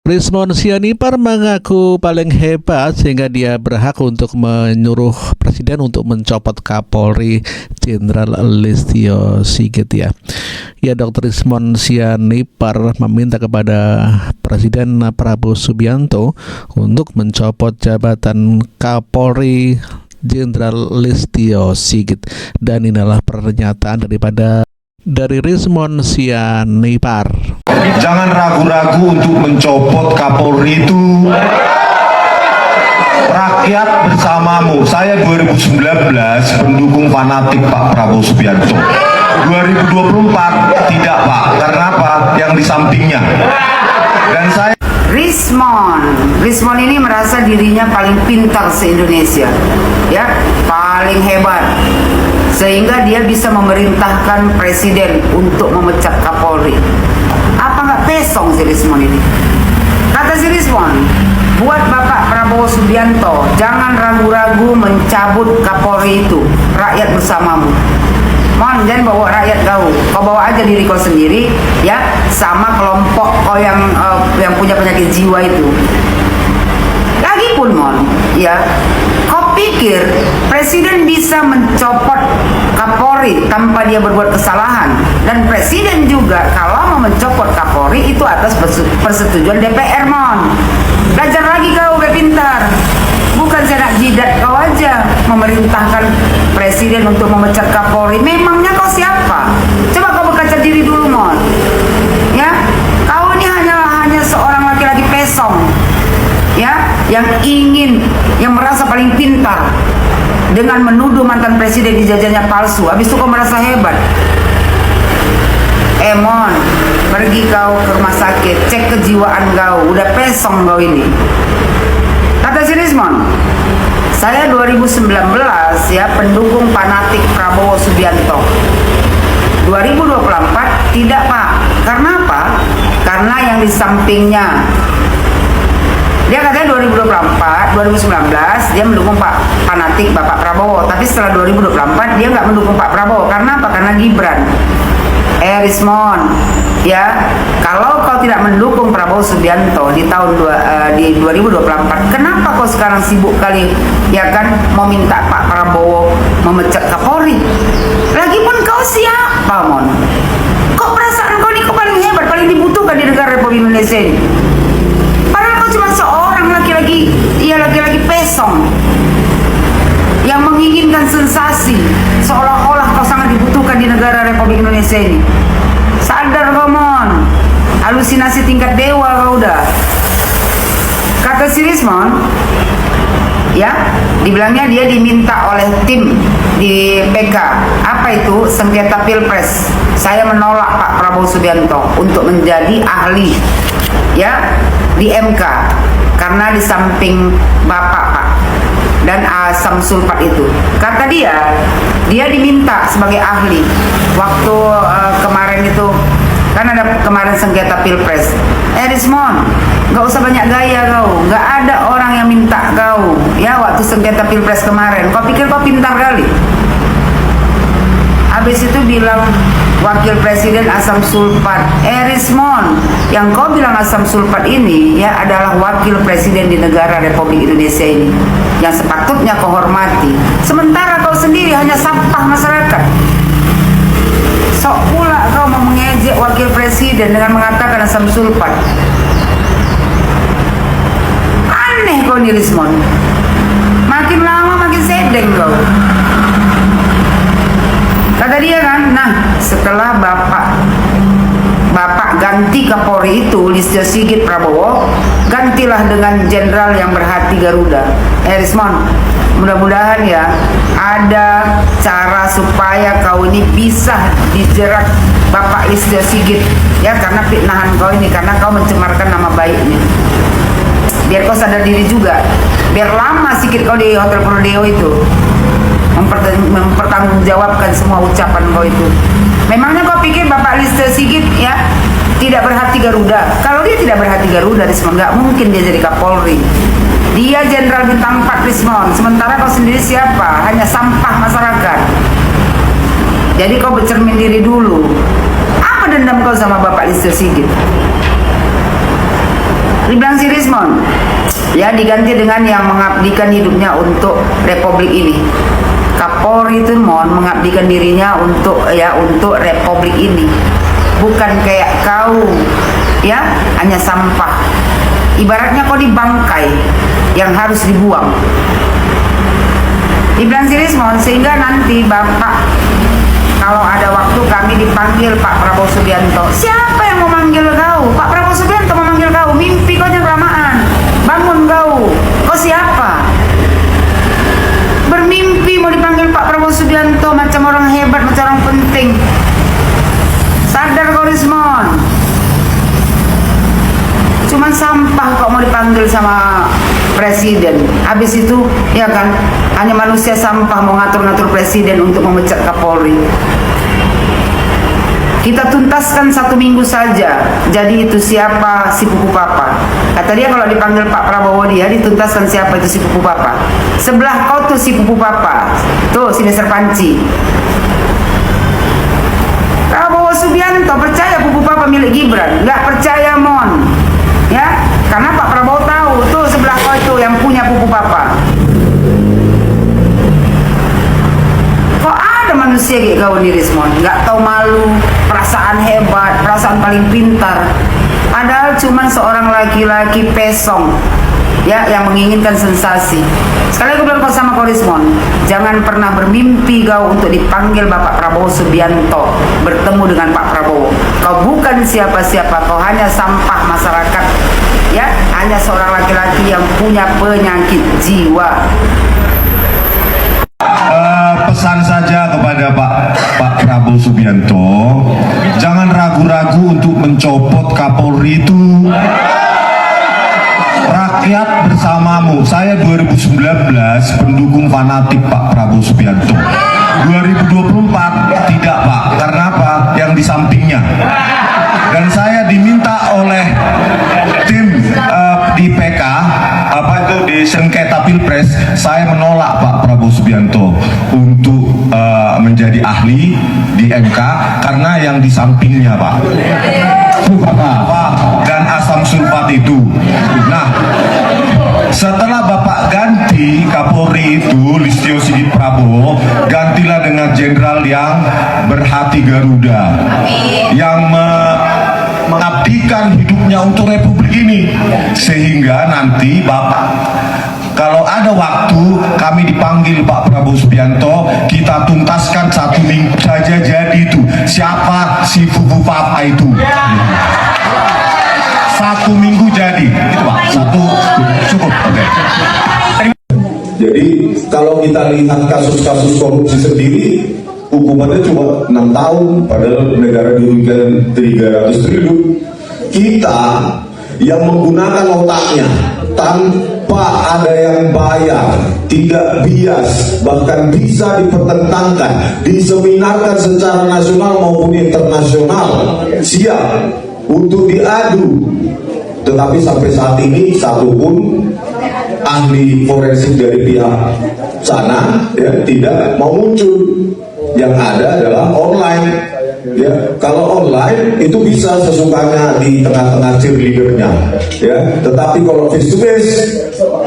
Rismon Sianipar mengaku paling hebat sehingga dia berhak untuk menyuruh presiden untuk mencopot Kapolri Jenderal Listio Sigit ya. Ya, Dr. Rismon Sianipar meminta kepada Presiden Prabowo Subianto untuk mencopot jabatan Kapolri Jenderal Listio Sigit, dan inilah pernyataan dari Rismon Sianipar. Jangan ragu-ragu untuk mencopot Kapolri itu. Rakyat bersamamu. Saya 2019 pendukung fanatik Pak Prabowo Subianto. 2024 tidak, Pak. Karena apa? Yang di sampingnya. Dan saya Rismon ini merasa dirinya paling pintar se-Indonesia, ya, paling hebat, sehingga dia bisa memerintahkan presiden untuk memecat Kapolri. Apa nggak pesong si Rismon ini? Kata si Rismon, buat Bapak Prabowo Subianto, jangan ragu-ragu mencabut Kapolri itu. Rakyat bersamamu. Mohon jangan bawa rakyat kau bawa aja diri kau sendiri, ya, sama kelompok kau yang punya penyakit jiwa itu. Lagipun mohon, ya, kau pikir presiden bisa mencopot Kapolri tanpa dia berbuat kesalahan? Dan presiden juga kalau mau mencopot Kapolri itu atas persetujuan DPR, mohon. Belajar lagi kau, udah pintar. Bukan saya nak jidat kau aja memerintahkan presiden untuk memecat Kapolri. Memangnya kau siapa? Coba kau berkaca diri dulu, mon. Ya, kau ini hanya seorang laki-laki pesong, ya, yang merasa paling pintar dengan menuduh mantan presiden ijazahnya palsu. Habis itu kau merasa hebat. Mon, pergi kau ke rumah sakit, cek kejiwaan kau. Udah pesong kau ini. Kata si Rismon, saya 2019 ya pendukung fanatik Prabowo Subianto. 2024 tidak, Pak. Karena apa? Karena yang di sampingnya. Dia katanya 2024, 2019 dia mendukung Pak fanatik Bapak Prabowo. Tapi setelah 2024 dia nggak mendukung Pak Prabowo. Karena apa? Karena Gibran. Rismon, ya, kalau kau tidak mendukung Prabowo Subianto di tahun 2024, kenapa kau sekarang sibuk kali, ya kan, mau minta Pak Prabowo memecat Kapolri? Lagipun kau siapa, mon? Kok perasaan kau ini kau paling hebat, paling dibutuhkan di negara Republik Indonesia ini? Padahal kau cuma seorang laki-laki pesong yang menginginkan sensasi, seolah-olah kau sangat dibutuhkan di negara Republik Indonesia ini. Sadar kau, mon. Halusinasi tingkat dewa kau udah. Kata si Rismon, ya, dibilangnya dia diminta oleh tim di PK. Apa itu? Sengketa Pilpres. Saya menolak Pak Prabowo Subianto untuk menjadi ahli, ya, di MK. Karena di samping Bapak, Pak, dan asam sulfat itu, kata dia diminta sebagai ahli waktu kemarin itu kan ada kemarin sengketa Pilpres. Rismon, nggak usah banyak gaya kau, nggak ada orang yang minta kau, ya, waktu sengketa Pilpres kemarin. Kau pikir kau pintar kali? Habis itu bilang wakil presiden asam sulfat. Rismon, yang kau bilang asam sulfat ini, ya, adalah wakil presiden di negara Republik Indonesia ini yang sepatutnya kau hormati. Sementara kau sendiri hanya sampah masyarakat. Sok pula kau mau mengejek wakil presiden dengan mengatakan asam sulfat. Aneh kau nih, Rismon. Makin lama makin sedeng kau. Kata dia kan, nah, setelah Bapak ganti Kapolri itu Listio Sigit Prabowo, gantilah dengan jenderal yang berhati Garuda. Rismon, mudah-mudahan ya ada cara supaya kau ini bisa dijerat Bapak Listio Sigit, ya, karena fitnahan kau ini, karena kau mencemarkan nama baiknya. Biar kau sadar diri juga, biar lama sikit kau di Hotel Prodeo itu mempertanggungjawabkan semua ucapan kau itu. Memangnya kau pikir Bapak Listio Sigit, ya, tidak berhati Garuda? Kalau dia tidak berhati Garuda, Rismon, nggak mungkin dia jadi Kapolri. Dia jenderal bintang 4, Rismon. Sementara kau sendiri siapa? Hanya sampah masyarakat. Jadi kau bercermin diri dulu. Apa dendam kau sama Bapak Listio Sigit? dibilang si Rismon, ya diganti dengan yang mengabdikan hidupnya untuk Republik ini. Kapolri itu mengabdikan dirinya untuk Republik ini, bukan kayak kau, ya hanya sampah. Ibaratnya kau dibangkai yang harus dibuang. Dibilang si Rismon, sehingga nanti Bapak kalau ada waktu kami dipanggil Pak Prabowo Subianto. Siapa yang mau manggil kau? Pak Prabowo Subianto mau manggil kau. Mimpi kau yang kelamaan. Bangun kau. Kau siapa? Bermimpi mau dipanggil Pak Prabowo Subianto macam orang hebat, macam orang penting. Sadar kau Rismon. Cuman sampah kok mau dipanggil sama presiden. Habis itu ya kan, hanya manusia sampah mau ngatur-ngatur presiden untuk memecat Kapolri. Kita tuntaskan 1 minggu saja. Jadi itu siapa si Pupu Papa. Kata dia kalau dipanggil Pak Prabowo dia dituntaskan siapa itu si Pupu Papa. Sebelah kau tuh si Pupu Papa. Tuh si Mister Panci. Prabowo Subianto percaya Pupu Papa milik Gibran, nggak percaya Mon. Ya, karena Pak Prabowo tahu tuh sebelah kau itu yang punya Pupu Papa. Kok ada manusia kayak kau nih Rismon, nggak tahu malu, perasaan hebat, perasaan paling pintar. Padahal cuma seorang laki-laki pesong, ya, yang menginginkan sensasi. Sekali aku bilang kau sama kau Rismon, jangan pernah bermimpi kau untuk dipanggil Bapak Prabowo Subianto, bertemu dengan Pak Prabowo. Kau bukan siapa-siapa, kau hanya sampah masyarakat, ya, hanya seorang laki-laki yang punya penyakit jiwa. Pesan saja kepada Pak Prabowo Subianto, jangan ragu-ragu untuk mencopot Kapolri itu. Rakyat bersamamu. Saya 2019 pendukung fanatik Pak Prabowo Subianto. 2024 tidak Pak. Karena apa? Yang di sampingnya. Dan saya diminta oleh tim di PK di sengketa Pilpres, saya menolak Pak Prabowo Subianto untuk menjadi ahli di MK karena yang di sampingnya Pak. Dan asam sulfat itu. Nah, setelah Bapak ganti Kapolri itu Listio Sigit Prabowo, gantilah dengan jenderal yang berhati Garuda, yang mengabdikan hidupnya untuk Republik ini, sehingga nanti Bapak kalau ada waktu kami dipanggil Pak Prabowo Subianto, kita tuntaskan 1 minggu saja jadi itu siapa si Pupu Papa itu. 1 minggu jadi itu Pak, 1 cukup. Jadi kalau kita lihat kasus-kasus korupsi sendiri, hukumannya cuma 6 tahun, padahal negara dirugikan 300 triliun. Kita yang menggunakan otaknya tanpa ada yang bayar, tidak bias, bahkan bisa dipertentangkan, diseminarkan secara nasional maupun internasional, siap untuk diadu. Tetapi sampai saat ini satupun ahli forensik dari pihak sana ya tidak mau muncul. Yang ada adalah online. Ya, kalau online itu bisa sesukanya di tengah-tengah cheerleadernya, ya. Tetapi kalau face to face,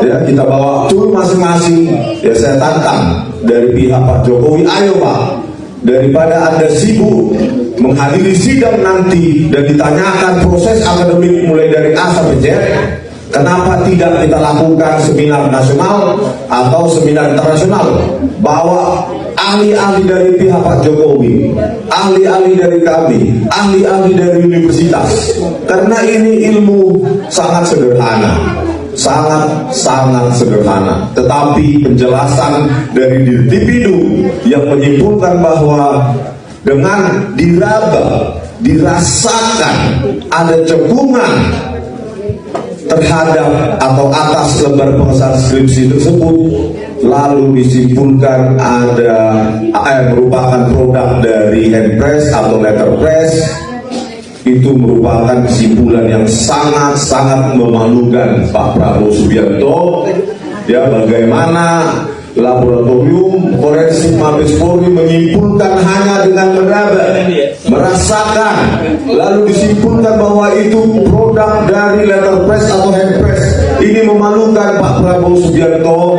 ya kita bawa tool masing-masing. Ya saya tantang dari pihak Pak Jokowi, ayo Pak, daripada Anda sibuk menghadiri sidang nanti dan ditanyakan proses akademik mulai dari A sampai Z, kenapa tidak kita lakukan seminar nasional atau seminar internasional? Bawa ahli-ahli dari pihak Pak Jokowi, ahli-ahli dari kami, ahli-ahli dari universitas. Karena ini ilmu sangat sederhana, sangat sederhana. Tetapi penjelasan dari Dirtipidu yang menyimpulkan bahwa dengan diraba, dirasakan ada cekungan terhadap atau atas lembar pengesahan skripsi tersebut, lalu disimpulkan ada merupakan produk dari handpress atau letterpress, itu merupakan kesimpulan yang sangat memalukan Pak Prabowo Subianto. Ya, bagaimana Laboratorium forensik Mabes Polri menyimpulkan hanya dengan meraba, merasakan, lalu disimpulkan bahwa itu produk dari letterpress atau handpress. Ini memalukan Pak Prabowo Subianto,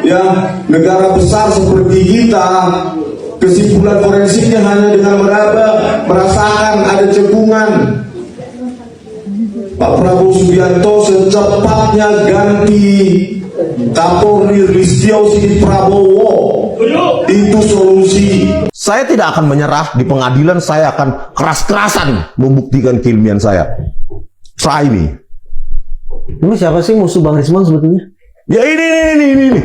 ya, negara besar seperti kita. Kesimpulan forensiknya hanya dengan meraba, merasakan ada cekungan. Pak Prabowo Subianto secepatnya ganti Kapolri Listio Sigit Prabowo. Itu solusi. Saya tidak akan menyerah di pengadilan, saya akan keras-kerasan membuktikan keilmuan saya. Try me. Ini siapa sih musuh Bang Rismon sebetulnya? Ya ini.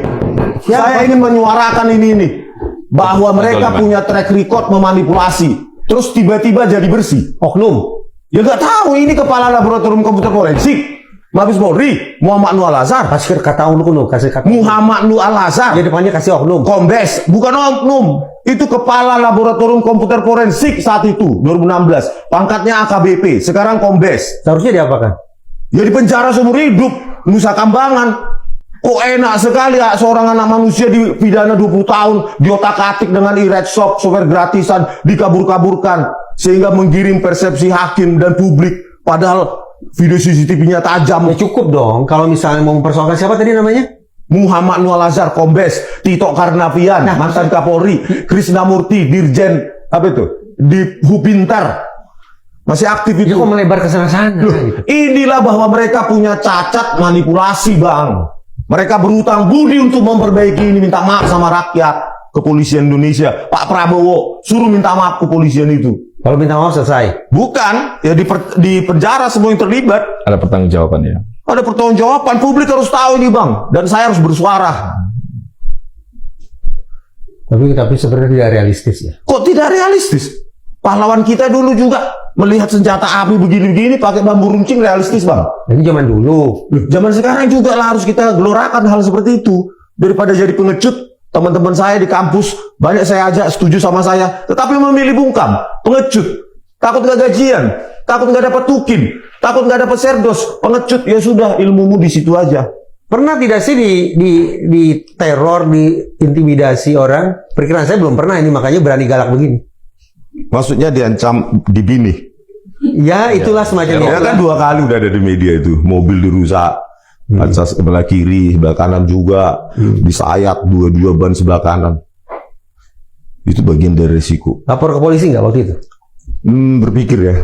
Saya ingin menyuarakan ini. Bahwa mereka punya track record memanipulasi. Terus tiba-tiba jadi bersih. Oknum. Ya nggak tahu, ini kepala laboratorium komputer forensik Mabes Polri, Muhammad Nur Al-Azhar. Kasih kata oknum, kasih kata. Muhammad Nur Al-Azhar. Ya depannya kasih oknum. Kombes, bukan oknum. Itu kepala laboratorium komputer forensik saat itu, 2016. Pangkatnya AKBP, sekarang Kombes. Seharusnya diapakan? Ya di penjara seumur hidup, Nusa Kambangan. Kok enak sekali ya seorang anak manusia dipidana 20 tahun, diotak-atik dengan e-red shop, software gratisan, dikabur-kaburkan. Sehingga menggiring persepsi hakim dan publik. Padahal video CCTV-nya tajam. Ya cukup dong, kalau misalnya mau mempersoalkan siapa tadi namanya? Muhammad Nur Al-Azhar, Kombes, Tito Karnavian, mantan Kapolri, Krisnamurti, Dirjen, apa itu? Di Hubintar. Masih aktif itu. Dia kok melebar ke sana-sana gitu. Inilah bahwa mereka punya cacat manipulasi, Bang. Mereka berutang budi untuk memperbaiki ini, minta maaf sama rakyat. Kepolisian Indonesia, Pak Prabowo suruh minta maaf kepolisian itu. Kalau minta maaf selesai. Bukan, ya di penjara semua yang terlibat. Ada pertanggungjawabannya. Ada pertanggungjawaban, publik harus tahu ini, Bang. Dan saya harus bersuara. Tapi sebenarnya tidak realistis ya. Kok tidak realistis? Pahlawan kita dulu juga melihat senjata api begini-begini pakai bambu runcing, realistis, Bang. Ini zaman dulu. Zaman sekarang juga lah harus kita gelorakan hal seperti itu. Daripada jadi pengecut. Teman-teman saya di kampus, banyak saya ajak setuju sama saya, tetapi memilih bungkam, pengecut, takut nggak gajian, takut nggak dapat tukin, takut nggak dapat serdos, pengecut, ya sudah, ilmumu di situ aja. Pernah tidak sih di teror, diintimidasi orang? Perkiraan saya belum pernah ini, makanya berani galak begini. Maksudnya diancam, dibinih. Ya, itulah semacam itu. Ya kan 2 kali udah ada di media itu, mobil dirusak. Kaca sebelah kiri, sebelah kanan juga disayat, 2 ban sebelah kanan. Itu bagian dari risiko. Lapor ke polisi nggak waktu itu? Berpikir ya.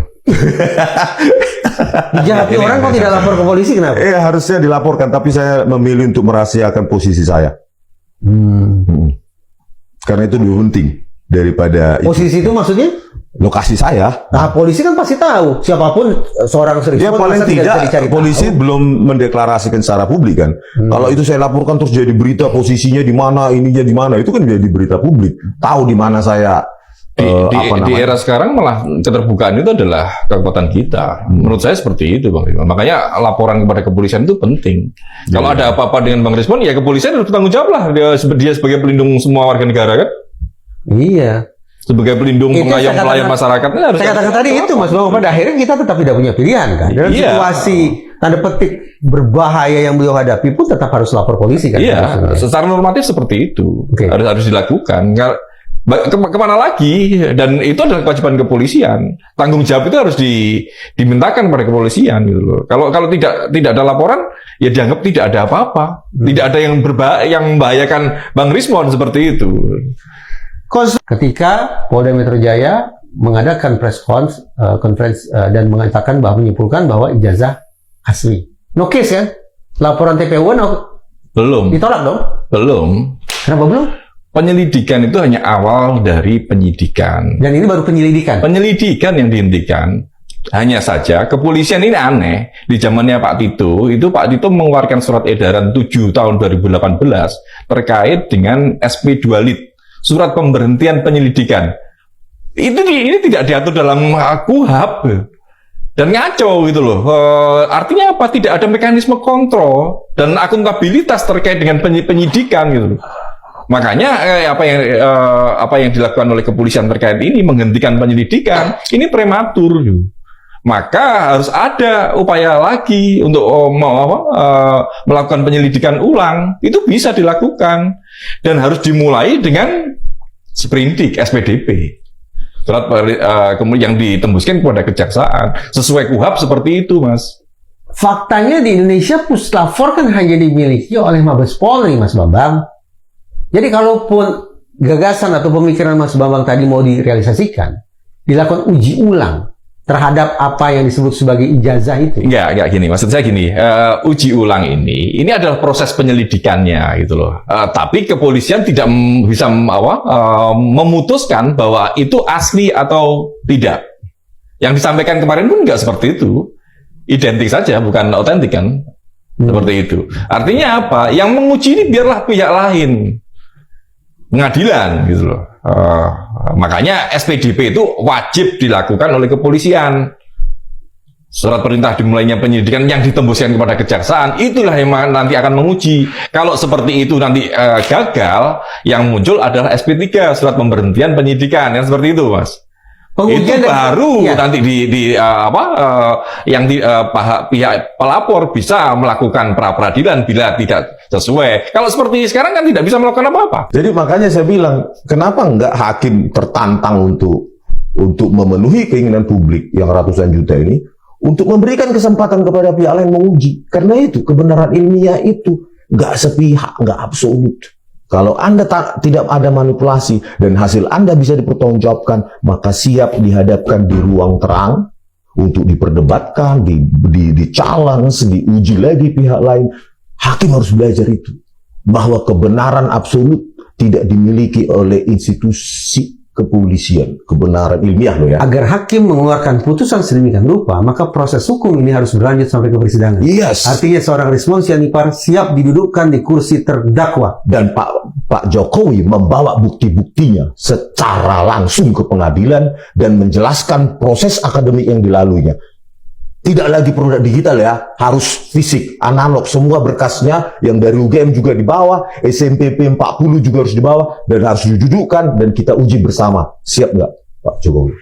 Dijahati orang kok tidak lapor ke polisi, kenapa? Harusnya dilaporkan, tapi saya memilih untuk merahasiakan posisi saya. Karena itu lebih penting daripada posisi itu maksudnya? Lokasi saya. Nah, polisi kan pasti tahu siapapun seorang serius. Ya paling tidak polisi belum mendeklarasikan secara publik kan. Kalau itu saya laporkan terus jadi berita posisinya di mana, ininya di mana, itu kan jadi berita publik. Tahu di mana saya. Di era sekarang malah keterbukaan itu adalah kekuatan kita. Menurut saya seperti itu, Bang Rismon. Makanya laporan kepada kepolisian itu penting. Kalau ada apa-apa dengan Bang Rismon, ya kepolisian harus bertanggung jawab lah. Dia sebagai pelindung semua warga negara kan. Iya. Sebagai pelindung pengayom pelayan masyarakatnya harus. Saya katakan tadi itu, Mas Bang, pada akhirnya kita tetap tidak punya pilihan kan. Dalam situasi tanda petik berbahaya yang beliau hadapi pun tetap harus lapor polisi kan. Iya, secara normatif seperti itu. Harus dilakukan. Kemana lagi? Dan itu adalah kewajiban kepolisian. Tanggung jawab itu harus dimintakan kepada kepolisian gitu loh. Kalau tidak ada laporan, ya dianggap tidak ada apa-apa. Tidak ada yang membahayakan Bang Rismon seperti itu. Ketika Polda Metro Jaya mengadakan press conference dan mengatakan bahwa menyimpulkan bahwa ijazah asli. No case kan? Laporan TPU belum. Ditolak dong? Belum. Kenapa belum? Penyelidikan itu hanya awal dari penyidikan. Dan ini baru penyelidikan? Penyelidikan yang dihentikan. Hanya saja kepolisian ini aneh. Di zamannya Pak Tito, itu Pak Tito mengeluarkan surat edaran 7 tahun 2018 terkait dengan SP 2 Lit. Surat pemberhentian penyelidikan. Ini tidak diatur dalam KUHP dan ngaco gitu loh. Artinya apa? Tidak ada mekanisme kontrol dan akuntabilitas terkait dengan penyidikan gitu loh. Makanya apa yang dilakukan oleh kepolisian terkait ini menghentikan penyelidikan ini prematur. Maka harus ada upaya lagi untuk melakukan penyelidikan ulang. Itu bisa dilakukan. Dan harus dimulai dengan sprindik, SPDP. Surat kemudian yang ditembuskan kepada kejaksaan. Sesuai KUHAP seperti itu, Mas. Faktanya di Indonesia Puslapor kan hanya dimiliki oleh Mabes Polri, Mas Bambang. Jadi kalaupun gagasan atau pemikiran Mas Bambang tadi mau direalisasikan, dilakukan uji ulang terhadap apa yang disebut sebagai ijazah itu. Enggak gini. Maksud saya gini, uji ulang ini adalah proses penyelidikannya gitu loh. Tapi kepolisian tidak bisa memutuskan bahwa itu asli atau tidak. Yang disampaikan kemarin pun nggak seperti itu. Identik saja, bukan otentik kan. Seperti itu. Artinya apa? Yang menguji ini biarlah pihak lain. Pengadilan gitu loh. Makanya SPDP itu wajib dilakukan oleh kepolisian. Surat perintah dimulainya penyidikan yang ditembuskan kepada kejaksaan, itulah yang nanti akan menguji. Kalau seperti itu nanti gagal, yang muncul adalah SP3, surat pemberhentian penyidikan, yang seperti itu, Mas. Pengujian itu baru ya. nanti pihak pelapor bisa melakukan pra peradilan bila tidak sesuai. Kalau seperti sekarang kan tidak bisa melakukan apa-apa. Jadi makanya saya bilang, kenapa enggak hakim tertantang untuk memenuhi keinginan publik yang ratusan juta ini, untuk memberikan kesempatan kepada pihak lain menguji. Karena itu, kebenaran ilmiah itu enggak sepihak, enggak absolut. Kalau Anda tidak ada manipulasi dan hasil Anda bisa dipertanggungjawabkan, maka siap dihadapkan di ruang terang untuk diperdebatkan, di-challenge, diuji lagi pihak lain. Hakim harus belajar itu. Bahwa kebenaran absolut tidak dimiliki oleh institusi kepolisian. Kebenaran ilmiah loh ya. Agar hakim mengeluarkan putusan sedemikian rupa, maka proses hukum ini harus berlanjut sampai ke persidangan. Yes. Artinya seorang Rismon Sianipar siap didudukkan di kursi terdakwa. Dan Pak Jokowi membawa bukti-buktinya secara langsung ke pengadilan dan menjelaskan proses akademik yang dilaluinya. Tidak lagi produk digital ya, harus fisik, analog, semua berkasnya yang dari UGM juga dibawa, SMPP 40 juga harus dibawa, dan harus didudukkan dan kita uji bersama. Siap nggak Pak Jokowi?